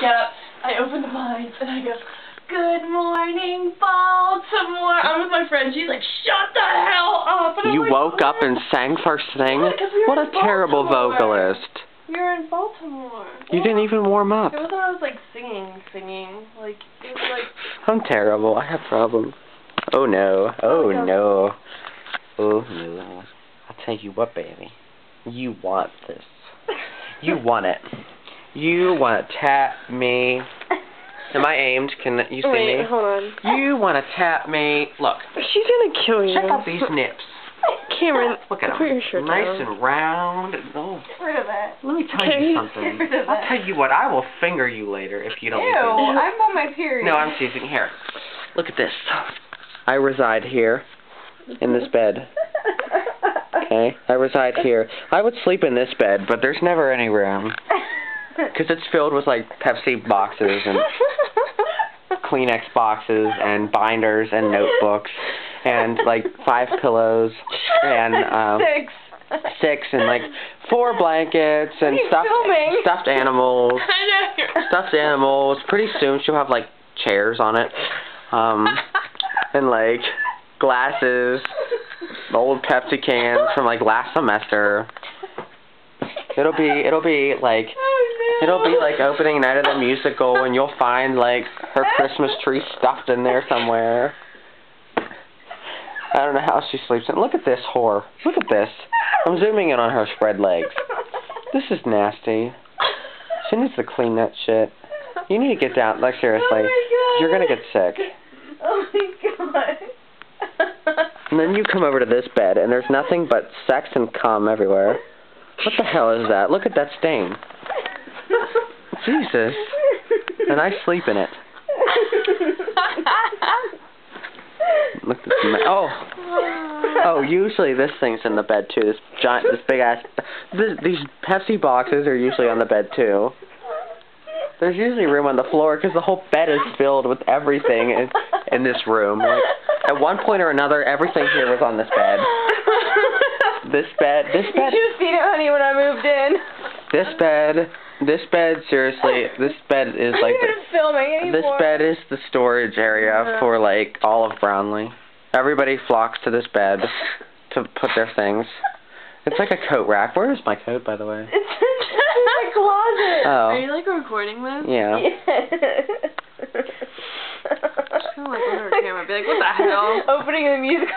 up, I open the blinds, and I go, "Good morning, Baltimore." I'm with my friend. She's like, "Shut the hell up." And You like, woke up and sang first thing? What a terrible vocalist. We were in Baltimore. You didn't even warm up. It wasn't I was like singing. Like, it was like... I'm terrible. I have problems. Oh no. Oh no. Oh no. I'll tell you what, baby. You want this. You want it. You want to tap me. Am I aimed? Can you see me? Wait, hold on. You want to tap me. Look. She's gonna kill you. Check out these nips. Cameron, look at them. put your shirt nice down. And round. Oh. Get rid of it. Let me tell you something. I'll tell you what. I will finger you later if you don't. Ew, I'm on my period. No, I'm teasing. Here. Look at this. I reside here in this bed. Okay? I reside here. I would sleep in this bed, but there's never any room. Because it's filled with, like, Pepsi boxes and Kleenex boxes and binders and notebooks and, like, 5 pillows and, 6 and, like, 4 blankets and stuffed animals. Stuffed animals. Pretty soon she'll have, like, chairs on it. And, like, glasses. Old Pepsi cans from, like, last semester. It'll be like opening night of the musical, and you'll find like her Christmas tree stuffed in there somewhere. I don't know how she sleeps. And look at this whore. Look at this. I'm zooming in on her spread legs. This is nasty. She needs to clean that shit. You need to get down. Like seriously, oh you're gonna get sick. Oh my god. And then you come over to this bed, and there's nothing but sex and cum everywhere. What the hell is that? Look at that stain. Jesus. And I sleep in it. Look at this. Oh, usually this thing's in the bed too. This big ass. These Pepsi boxes are usually on the bed too. There's usually room on the floor because the whole bed is filled with everything in this room. Like, at one point or another, everything here was on this bed. This bed. You should have seen it, honey, when I moved in. This bed, seriously, this bed is like this bed is the storage area for like all of Brownlee. Everybody flocks to this bed to put their things. It's like a coat rack. Where is my coat, by the way? It's in my closet. Oh. Are you like recording this? Yeah. Just kind of like under camera, be like, what the hell? Opening the music.